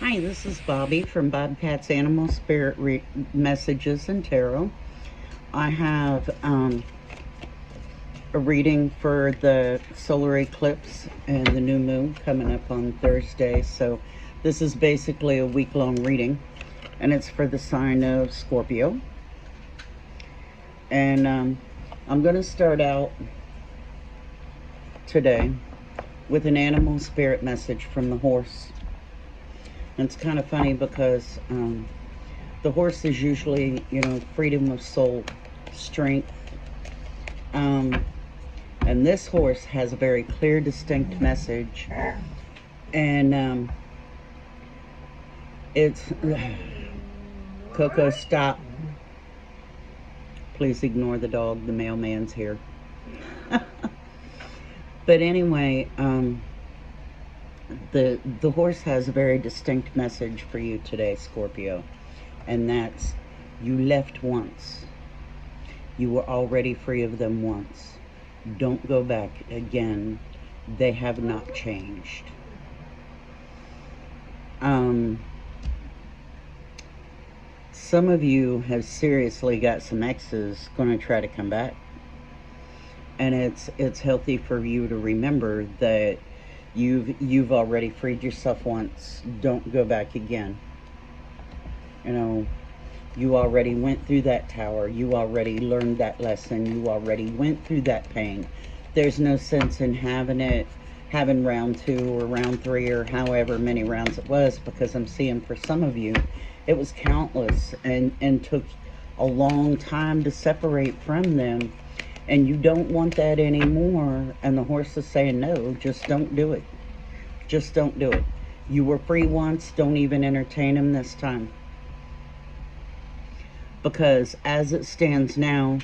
Hi, this is Bobby from Bobcat's Animal Spirit Messages and Tarot. I have a reading for the solar eclipse and the new moon coming up on Thursday. So this is basically a week-long reading, and it's for the sign of Scorpio. And I'm going to start out today with an animal spirit message from the horse. And it's kind of funny because the horse is usually, freedom of soul, strength. And this horse has a very clear, distinct message. And it's... Coco, stop. Please ignore the dog. The mailman's here. But anyway, the horse has a very distinct message for you today, Scorpio. And that's, you left once. You were already free of them once. Don't go back again. They have not changed. Some of you have seriously got some exes going to try to come back. And it's healthy for you to remember that you've already freed yourself once. Don't go back again. You already went through that tower. You already learned that lesson. You already went through that pain. There's no sense in having round 2 or round 3 or however many rounds it was, because I'm seeing for some of you it was countless and took a long time to separate from them. And you don't want that anymore. And the horse is saying, no, just don't do it. Just don't do it. You were free once. Don't even entertain him this time. Because as it stands now,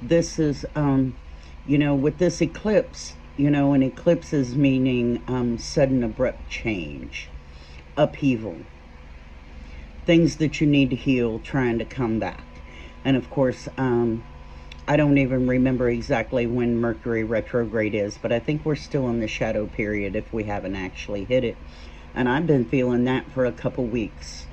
this is, with this eclipse, an eclipse is meaning sudden abrupt change, upheaval. Things that you need to heal, trying to come back. And of course, I don't even remember exactly when Mercury retrograde is, but I think we're still in the shadow period if we haven't actually hit it. And I've been feeling that for a couple weeks.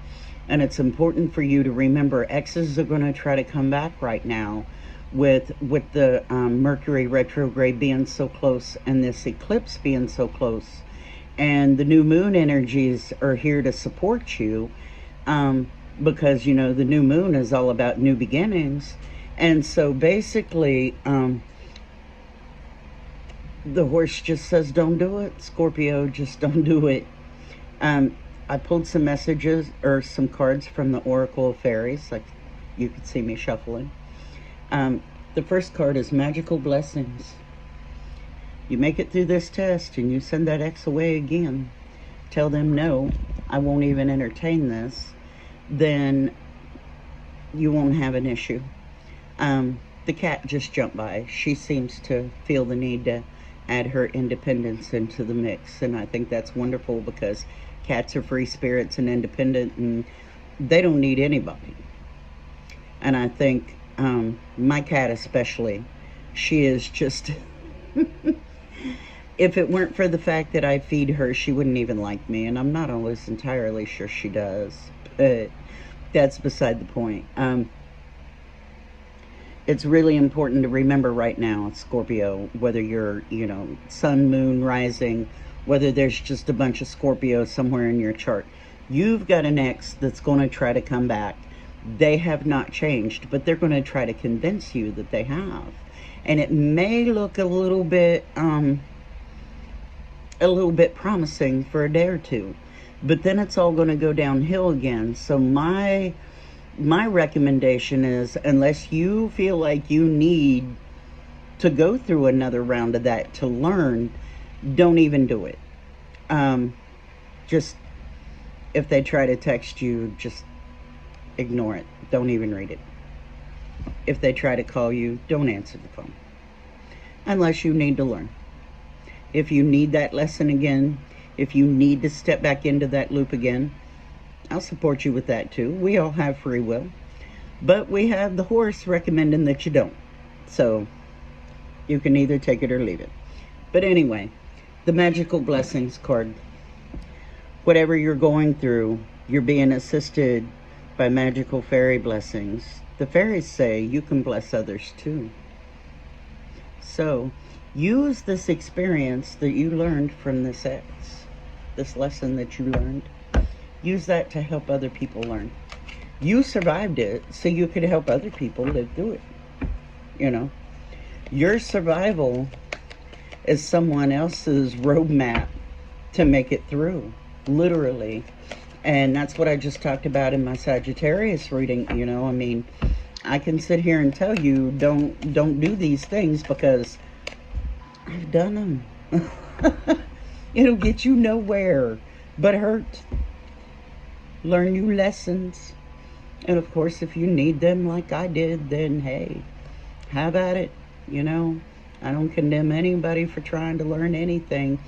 And it's important for you to remember, exes are going to try to come back right now with the Mercury retrograde being so close and this eclipse being so close. And the new moon energies are here to support you because, the new moon is all about new beginnings. And so basically, the horse just says, don't do it. Scorpio, just don't do it. I pulled some messages or some cards from the Oracle of Fairies, like you could see me shuffling. The first card is Magical Blessings. You make it through this test and you send that ex away again. Tell them, no, I won't even entertain this. Then you won't have an issue. The cat just jumped by. She seems to feel the need to add her independence into the mix. And I think that's wonderful because cats are free spirits and independent, and they don't need anybody. And I think my cat especially, she is just... If it weren't for the fact that I feed her, she wouldn't even like me. And I'm not always entirely sure she does. But that's beside the point. It's really important to remember right now, Scorpio, whether you're, sun, moon, rising, whether there's just a bunch of Scorpio somewhere in your chart. You've got an ex that's going to try to come back. They have not changed, but they're going to try to convince you that they have. And it may look a little bit promising for a day or two, but then it's all going to go downhill again. So my recommendation is, unless you feel like you need to go through another round of that to learn, don't even do it. Just, if they try to text you, just ignore it. Don't even read it. If they try to call you, don't answer the phone. Unless you need to learn. If you need that lesson again, if you need to step back into that loop again, I'll support you with that too. We all have free will. But we have the horse recommending that you don't. So you can either take it or leave it. But anyway, the Magical Blessings card. Whatever you're going through, you're being assisted by magical fairy blessings. The fairies say you can bless others too. So use this experience that you learned from this this lesson that you learned. Use that to help other people learn. You survived it so you could help other people live through it. You know, your survival is someone else's roadmap to make it through, literally. And that's what I just talked about in my Sagittarius reading. You know, I mean, I can sit here and tell you don't do these things because I've done them. It'll get you nowhere but hurt. Learn new lessons. And of course, if you need them like I did, then hey, have at it. You know, I don't condemn anybody for trying to learn anything,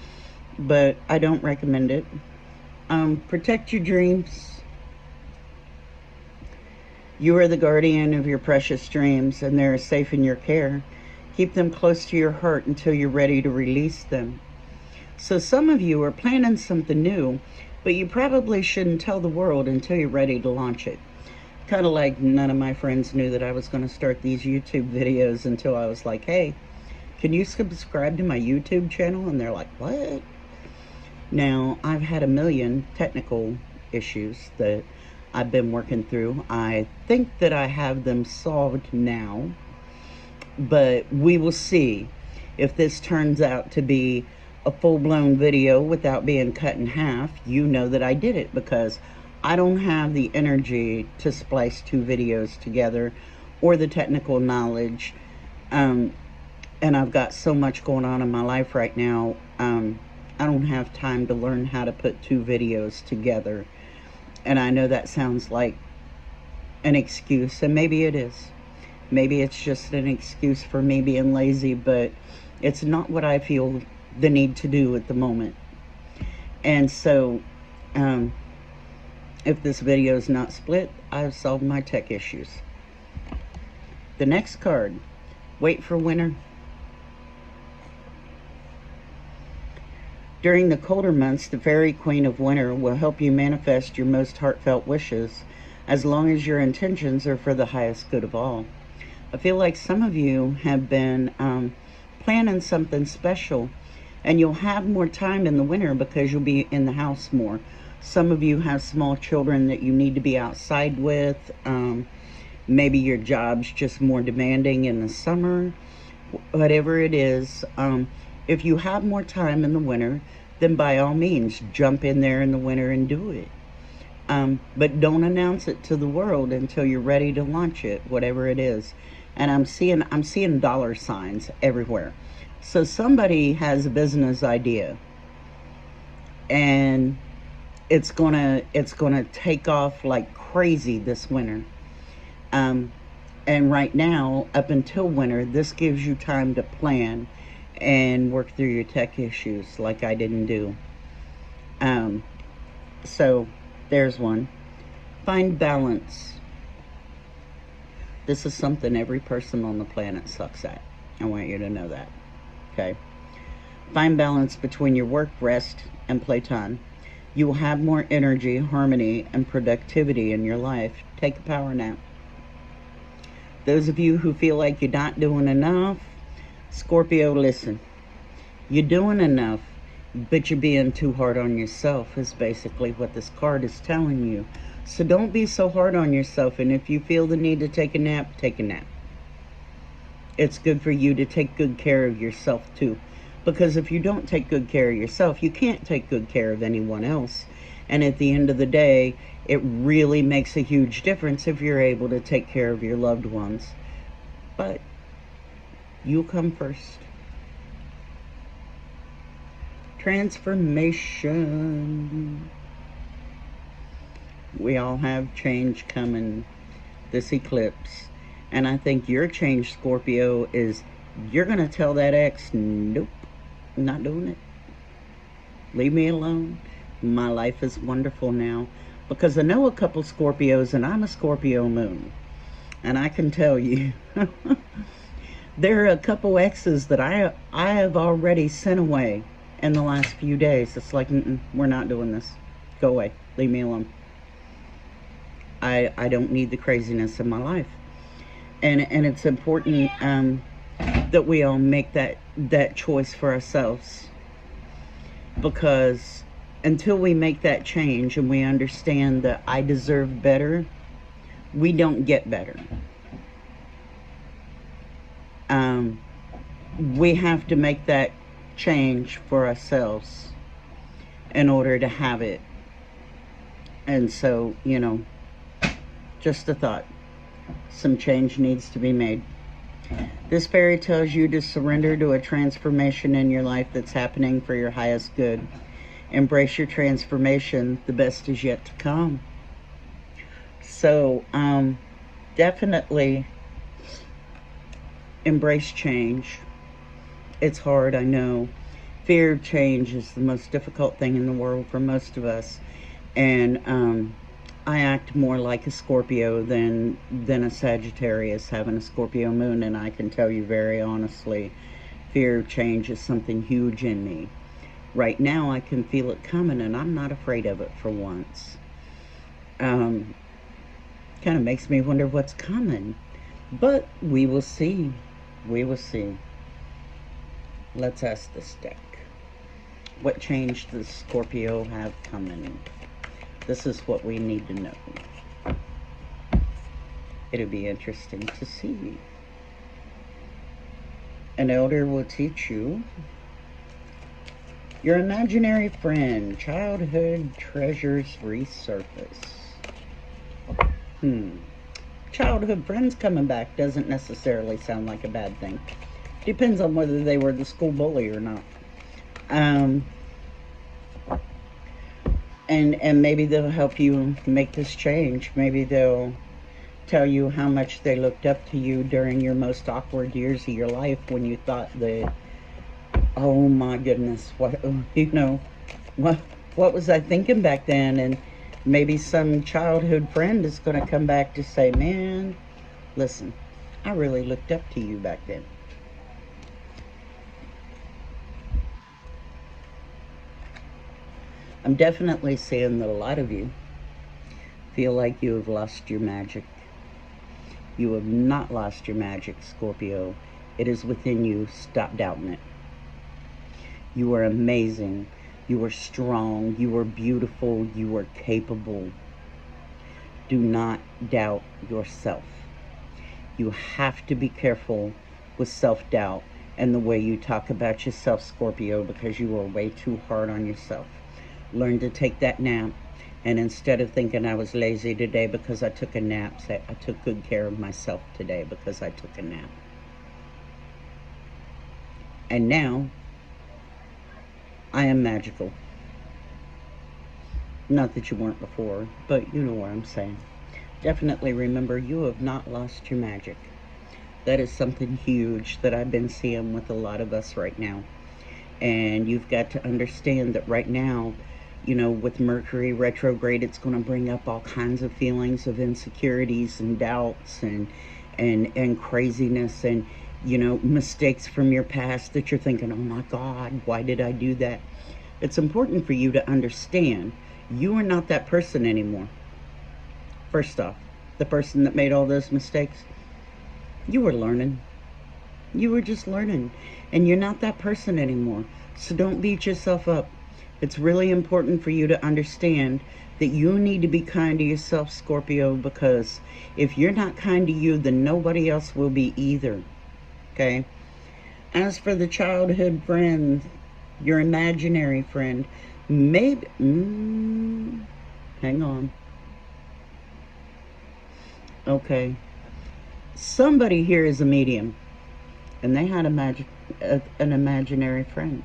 but I don't recommend it. Protect your dreams. You are the guardian of your precious dreams, and they're safe in your care. Keep them close to your heart until you're ready to release them. So some of you are planning something new, but you probably shouldn't tell the world until you're ready to launch it. Kind of like none of my friends knew that I was going to start these YouTube videos until I was like, hey, can you subscribe to my YouTube channel? And they're like, what? Now, I've had a million technical issues that I've been working through. I think that I have them solved now, but we will see if this turns out to be a full-blown video without being cut in half. You know that I did it because I don't have the energy to splice two videos together or the technical knowledge. And I've got so much going on in my life right now. I don't have time to learn how to put two videos together. And I know that sounds like an excuse, and maybe it is. Maybe it's just an excuse for me being lazy, but it's not what I feel the need to do at the moment. And so, if this video is not split, I've solved my tech issues. The next card, wait for winter. During the colder months, the Fairy Queen of Winter will help you manifest your most heartfelt wishes, as long as your intentions are for the highest good of all. I feel like some of you have been planning something special, and you'll have more time in the winter because you'll be in the house more. Some of you have small children that you need to be outside with. Maybe your job's just more demanding in the summer. Whatever it is, if you have more time in the winter, then by all means, jump in there in the winter and do it. But don't announce it to the world until you're ready to launch it, whatever it is. And I'm seeing dollar signs everywhere. So somebody has a business idea, and it's gonna take off like crazy this winter. And right now, up until winter, this gives you time to plan and work through your tech issues like I didn't do. So there's one. Find balance. This is something every person on the planet sucks at. I want you to know that. Okay? Find balance between your work, rest, and playtime. You will have more energy, harmony, and productivity in your life. Take a power nap. Those of you who feel like you're not doing enough, Scorpio, listen. You're doing enough, but you're being too hard on yourself is basically what this card is telling you. So don't be so hard on yourself, and if you feel the need to take a nap, take a nap. It's good for you to take good care of yourself too. Because if you don't take good care of yourself, you can't take good care of anyone else. And at the end of the day, it really makes a huge difference if you're able to take care of your loved ones. But you come first. Transformation. We all have change coming this eclipse. And I think your change, Scorpio, is you're going to tell that ex, nope, I'm not doing it. Leave me alone. My life is wonderful now. Because I know a couple Scorpios, and I'm a Scorpio moon. And I can tell you, there are a couple exes that I have already sent away in the last few days. It's like, we're not doing this. Go away. Leave me alone. I don't need the craziness in my life. And it's important that we all make that choice for ourselves, because until we make that change and we understand that I deserve better, we don't get better. We have to make that change for ourselves in order to have it. And so, just a thought. Some change needs to be made. This fairy tells you to surrender to a transformation in your life that's happening for your highest good. Embrace your transformation. The best is yet to come. So, definitely embrace change. It's hard, I know. Fear of change is the most difficult thing in the world for most of us. And I act more like a Scorpio than a Sagittarius, having a Scorpio moon, and I can tell you very honestly, fear of change is something huge in me. Right now I can feel it coming, and I'm not afraid of it for once. Kind of makes me wonder what's coming, but we will see. We will see. Let's ask this deck. What change does Scorpio have coming? This is what we need to know. It'll be interesting to see. An elder will teach you. Your imaginary friend. Childhood treasures resurface. Childhood friends coming back doesn't necessarily sound like a bad thing. Depends on whether they were the school bully or not. And maybe they'll help you make this change. Maybe they'll tell you how much they looked up to you during your most awkward years of your life, when you thought that, oh my goodness, what was I thinking back then? And maybe some childhood friend is going to come back to say, man, listen, I really looked up to you back then. I'm definitely seeing that a lot of you feel like you have lost your magic. You have not lost your magic, Scorpio. It is within you. Stop doubting it. You are amazing. You are strong. You are beautiful. You are capable. Do not doubt yourself. You have to be careful with self-doubt and the way you talk about yourself, Scorpio, because you are way too hard on yourself. Learn to take that nap, and instead of thinking I was lazy today because I took a nap, say I took good care of myself today because I took a nap. And now I am magical. Not that you weren't before, but you know what I'm saying. Definitely remember, you have not lost your magic. That is something huge that I've been seeing with a lot of us right now. And you've got to understand that right now, with Mercury retrograde, it's going to bring up all kinds of feelings of insecurities and doubts and craziness and, mistakes from your past that you're thinking, oh my God, why did I do that? It's important for you to understand you are not that person anymore. First off, the person that made all those mistakes, you were learning. You were just learning, and you're not that person anymore. So don't beat yourself up. It's really important for you to understand that you need to be kind to yourself, Scorpio, because if you're not kind to you, then nobody else will be either. Okay? As for the childhood friend, your imaginary friend, maybe, hang on. Okay. Somebody here is a medium, and they had an imaginary friend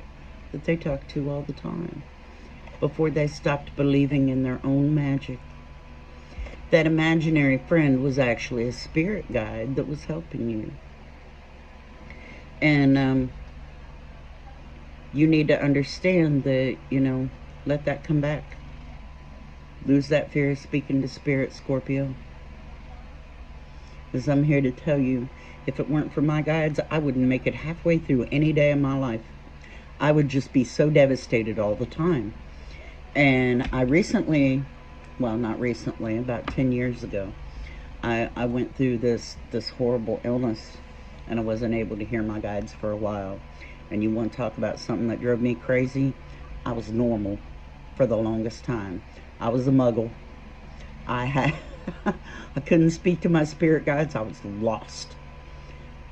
that they talked to all the time before they stopped believing in their own magic. That imaginary friend was actually a spirit guide that was helping you. And you need to understand that, let that come back. Lose that fear of speaking to spirit, Scorpio. Because I'm here to tell you, if it weren't for my guides, I wouldn't make it halfway through any day of my life. I would just be so devastated all the time. And I recently, well, not recently, about 10 years ago, I went through this horrible illness, and I wasn't able to hear my guides for a while. And you want to talk about something that drove me crazy? I was normal for the longest time. I was a muggle. I had I couldn't speak to my spirit guides. I was lost,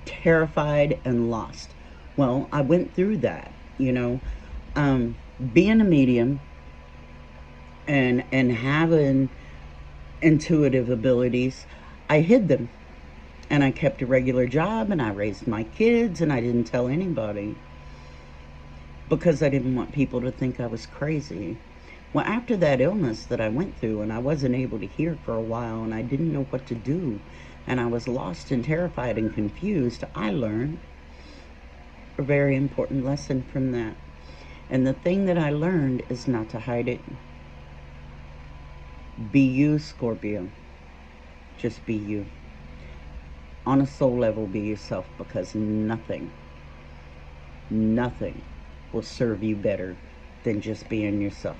terrified and lost. Well, I went through that, um, being a medium and having intuitive abilities. I hid them, and I kept a regular job, and I raised my kids, and I didn't tell anybody because I didn't want people to think I was crazy. Well, after that illness that I went through, and I wasn't able to hear for a while, and I didn't know what to do, and I was lost and terrified and confused, I learned a very important lesson from that. And the thing that I learned is not to hide it. Be you, Scorpio. Just be you. On a soul level, be yourself, because nothing will serve you better than just being yourself.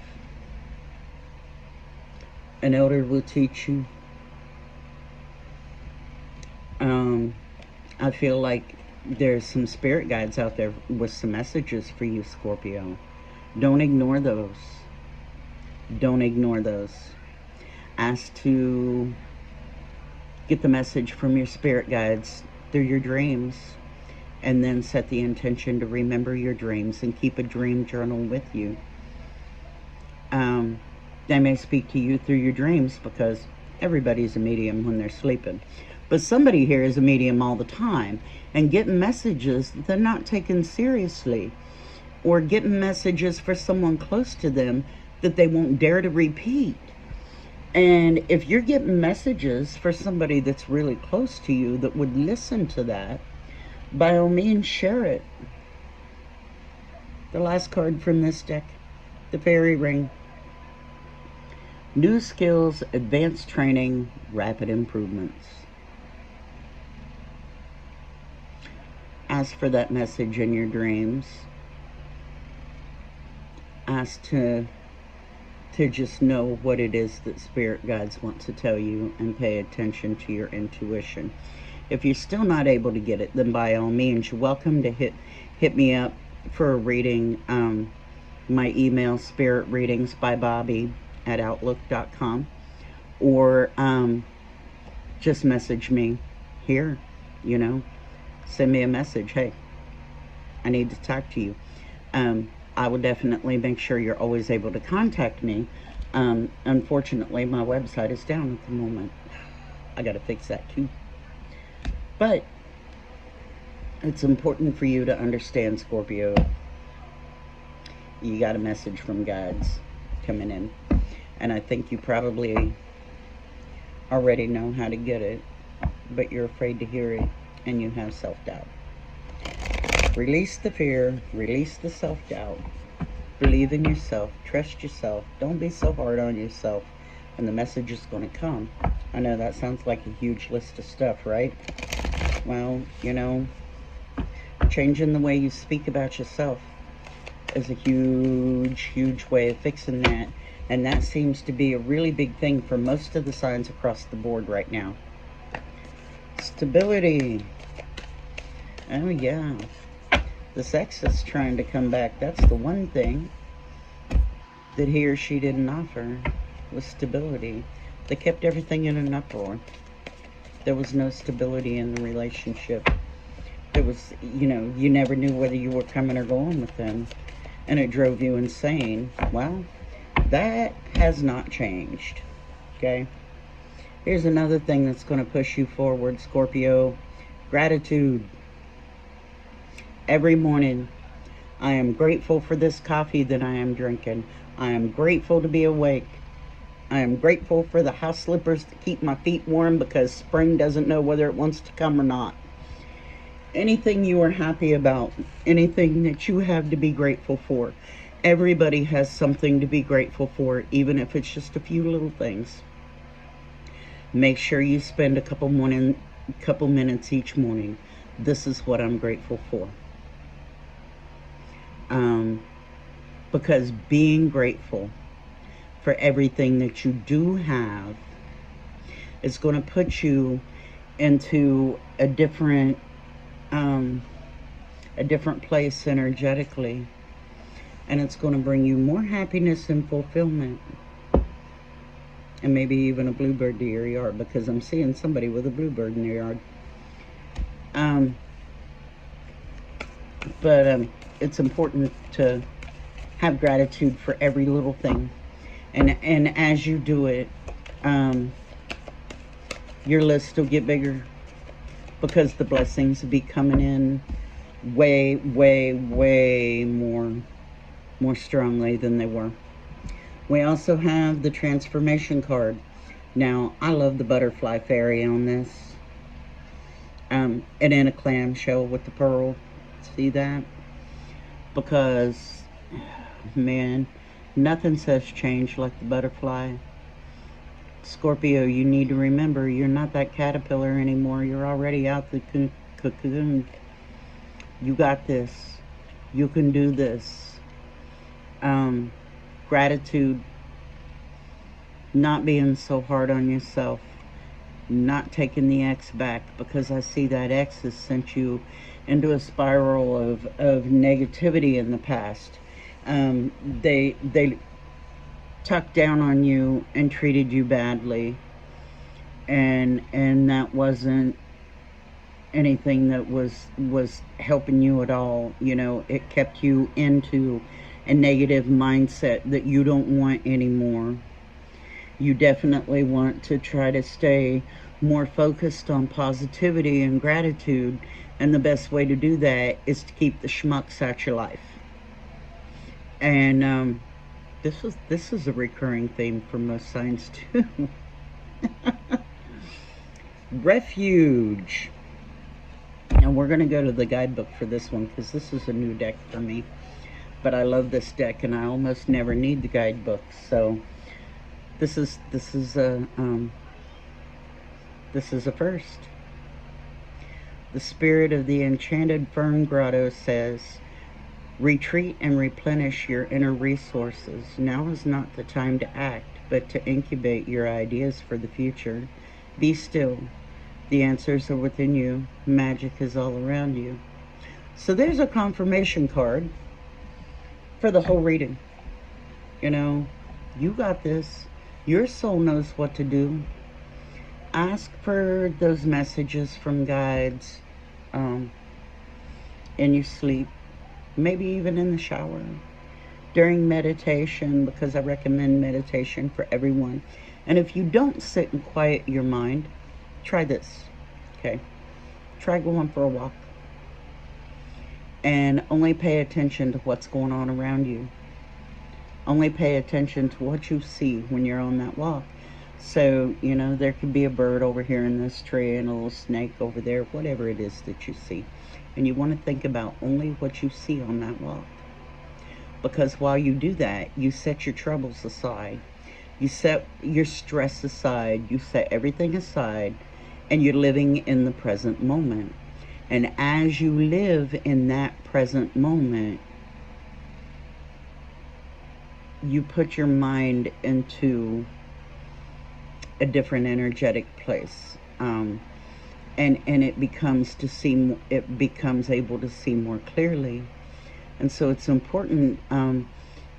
An elder will teach you. I feel like there's some spirit guides out there with some messages for you, Scorpio. Don't ignore those. Don't ignore those. Ask to get the message from your spirit guides through your dreams, and then set the intention to remember your dreams and keep a dream journal with you. They may speak to you through your dreams, because everybody's a medium when they're sleeping. But somebody here is a medium all the time and getting messages that they're not taken seriously, or getting messages for someone close to them that they won't dare to repeat. And if you're getting messages for somebody that's really close to you that would listen to that, by all means, share it. The last card from this deck, the fairy ring. New skills, advanced training, rapid improvements. Ask for that message in your dreams. Ask to just know what it is that spirit guides want to tell you, and pay attention to your intuition. If you're still not able to get it, then by all means, you're welcome to hit me up for a reading. My email, spiritreadingsbybobby@outlook.com, or just message me here, send me a message. Hey, I need to talk to you. I will definitely make sure you're always able to contact me. Unfortunately, my website is down at the moment. I got to fix that too. But it's important for you to understand, Scorpio, you got a message from guides coming in. And I think you probably already know how to get it, but you're afraid to hear it, and you have self-doubt. Release the fear, release the self-doubt. Believe in yourself, trust yourself. Don't be so hard on yourself, and the message is going to come. I know that sounds like a huge list of stuff, right? Well, changing the way you speak about yourself is a huge way of fixing that. And that seems to be a really big thing for most of the signs across the board right now. Stability. Oh yeah. The sex is trying to come back. That's the one thing that he or she didn't offer, was stability. They kept everything in an uproar. There was no stability in the relationship. There was, you never knew whether you were coming or going with them, and it drove you insane. Well, that has not changed, okay? Here's another thing that's going to push you forward, Scorpio. Gratitude. Every morning, I am grateful for this coffee that I am drinking. I am grateful to be awake. I am grateful for the house slippers to keep my feet warm, because spring doesn't know whether it wants to come or not. Anything you are happy about, anything that you have to be grateful for. Everybody has something to be grateful for, even if it's just a few little things. Make sure you spend a couple minutes each morning. This is what I'm grateful for. Because being grateful for everything that you do have. It's going to put you into a different place energetically, and it's going to bring you more happiness and fulfillment, and maybe even a bluebird to your yard, because I'm seeing somebody with a bluebird in their yard. But it's important to have gratitude for every little thing, and as you do it, your list will get bigger, because the blessings will be coming in way, way, way more strongly than they were. We also have the transformation card. Now, I love the butterfly fairy on this. And in a clamshell with the pearl. See that? Because, man, nothing says change like the butterfly. Scorpio, you need to remember you're not that caterpillar anymore. You're already out the cocoon. You got this. You can do this. Gratitude, not being so hard on yourself, not taking the X back, because I see that X has sent you into a spiral of negativity in the past. They tucked down on you and treated you badly, and that wasn't anything that was helping you at all. You know, it kept you into a negative mindset that you don't want anymore. You definitely want to try to stay more focused on positivity and gratitude, and the best way to do that is to keep the schmucks out your life. And this is a recurring theme for most signs too. Refuge. Now we're going to go to the guidebook for this one, because this is a new deck for me. But I love this deck, and I almost never need the guidebook. So this is a first. The spirit of the enchanted fern grotto says, retreat and replenish your inner resources. Now is not the time to act, but to incubate your ideas for the future. Be still. The answers are within you. Magic is all around you. So there's a confirmation card for the whole reading. You know, you got this. Your soul knows what to do. Ask for those messages from guides in your sleep, maybe even in the shower, during meditation, because I recommend meditation for everyone. And if you don't sit and quiet your mind, try this, okay? Try going for a walk. And only pay attention to what's going on around you. Only pay attention to what you see when you're on that walk. So, you know, there could be a bird over here in this tree and a little snake over there, whatever it is that you see. And you want to think about only what you see on that walk. Because while you do that, you set your troubles aside. You set your stress aside. You set everything aside. And you're living in the present moment. And as you live in that present moment, you put your mind into a different energetic place, and it becomes able to see more clearly. And so it's important,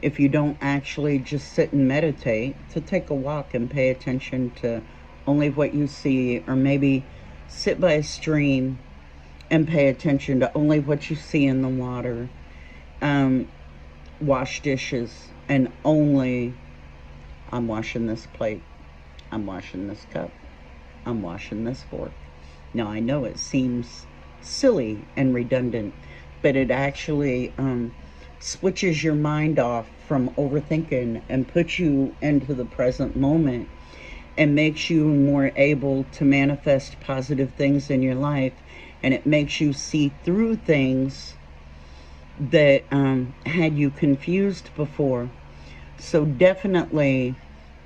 if you don't actually just sit and meditate, to take a walk and pay attention to only what you see, or maybe sit by a stream and pay attention to only what you see in the water. Wash dishes and only, I'm washing this plate, I'm washing this cup, I'm washing this fork. Now I know it seems silly and redundant, but it actually switches your mind off from overthinking and puts you into the present moment, and makes you more able to manifest positive things in your life. And it makes you see through things that had you confused before. So definitely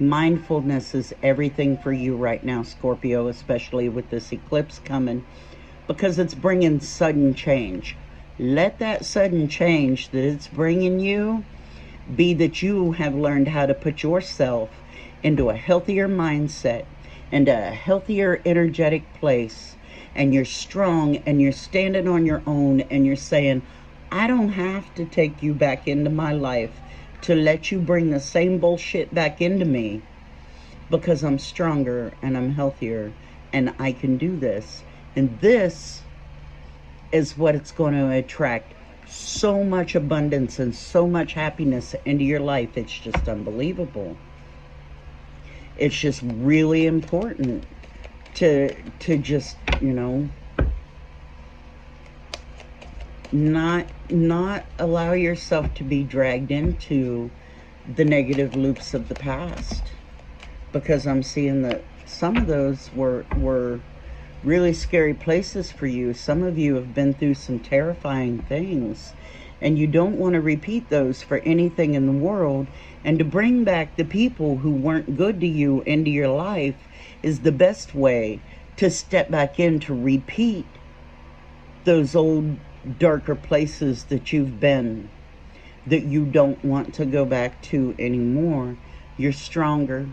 mindfulness is everything for you right now, Scorpio, especially with this eclipse coming, because it's bringing sudden change. Let that sudden change that it's bringing you Be that you have learned how to put yourself into a healthier mindset and a healthier energetic place, and you're strong and you're standing on your own and you're saying, I don't have to take you back into my life to let you bring the same bullshit back into me, because I'm stronger and I'm healthier and I can do this. And this is what it's going to attract so much abundance and so much happiness into your life. It's just unbelievable. It's just really important to just, not allow yourself to be dragged into the negative loops of the past, because I'm seeing that some of those were really scary places for you. Some of you have been through some terrifying things, and you don't want to repeat those for anything in the world. And to bring back the people who weren't good to you into your life is the best way to step back in to repeat those old darker places that you've been, that you don't want to go back to anymore. You're stronger,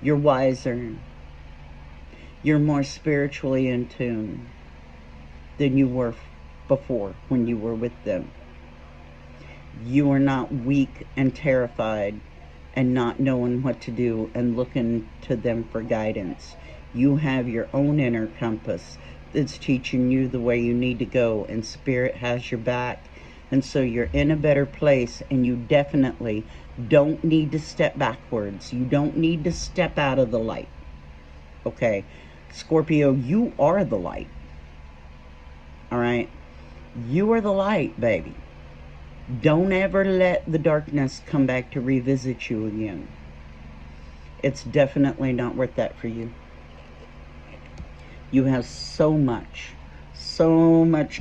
you're wiser, you're more spiritually in tune than you were before when you were with them. You are not weak and terrified and not knowing what to do and looking to them for guidance. You have your own inner compass that's teaching you the way you need to go, and Spirit has your back. And so you're in a better place, and you definitely don't need to step backwards. You don't need to step out of the light. Okay, Scorpio, you are the light. All right? You are the light, baby. Don't ever let the darkness come back to revisit you again. It's definitely not worth that for you. You have so much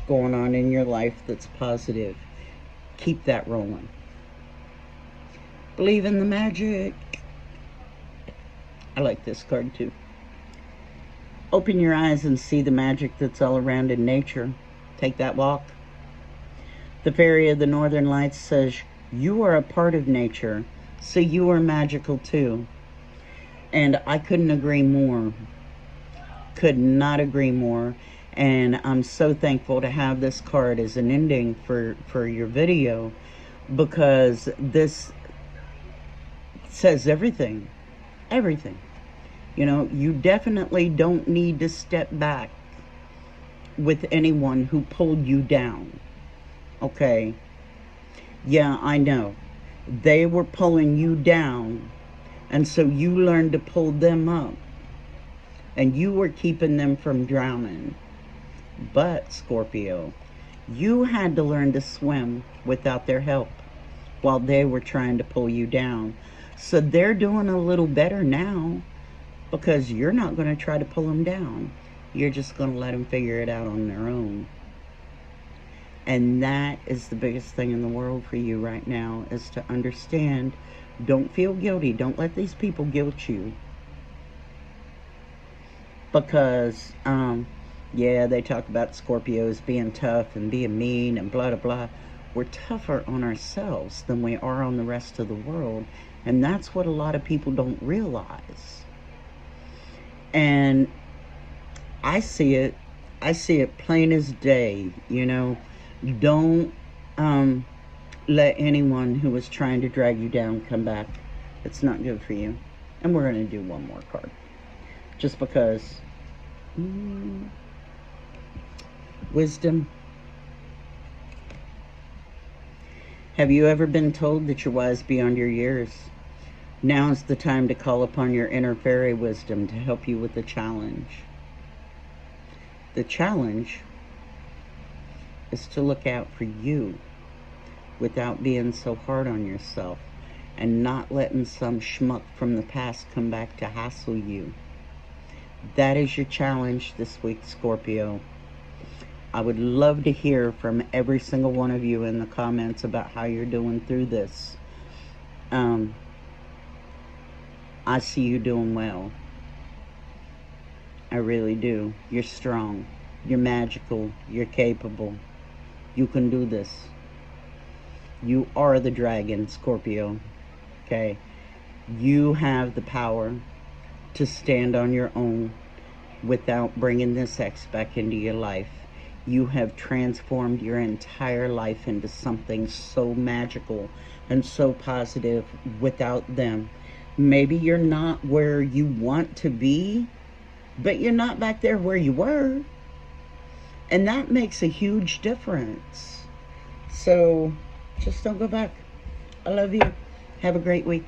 going on in your life that's positive. Keep that rolling. Believe in the magic. I like this card too. Open your eyes and see the magic that's all around in nature. Take that walk. The fairy of the Northern Lights says you are a part of nature, so you are magical too. And I couldn't agree more. Could not agree more. And I'm so thankful to have this card as an ending for your video, because this says everything. Everything. You definitely don't need to step back with anyone who pulled you down. Okay? Yeah, I know. They were pulling you down, and so you learned to pull them up. And you were keeping them from drowning. But, Scorpio, you had to learn to swim without their help while they were trying to pull you down. So they're doing a little better now, because you're not going to try to pull them down. You're just going to let them figure it out on their own. And that is the biggest thing in the world for you right now, is to understand. Don't feel guilty. Don't let these people guilt you. Because, yeah, they talk about Scorpios being tough and being mean and blah, blah, blah. We're tougher on ourselves than we are on the rest of the world. And that's what a lot of people don't realize. And I see it plain as day. Don't let anyone who is trying to drag you down come back. It's not good for you. And we're going to do one more card, just because. Wisdom. Have you ever been told that you're wise beyond your years? Now is the time to call upon your inner fairy wisdom to help you with the challenge. The challenge is to look out for you without being so hard on yourself, and not letting some schmuck from the past come back to hassle you. That is your challenge this week, Scorpio. I would love to hear from every single one of you in the comments about how you're doing through this. I see you doing well. I really do. You're strong. You're magical. You're capable. You can do this. You are the dragon, Scorpio. Okay? You have the power to stand on your own without bringing this ex back into your life. You have transformed your entire life into something so magical and so positive without them. Maybe you're not where you want to be, but you're not back there where you were. And that makes a huge difference. So just don't go back. I love you. Have a great week.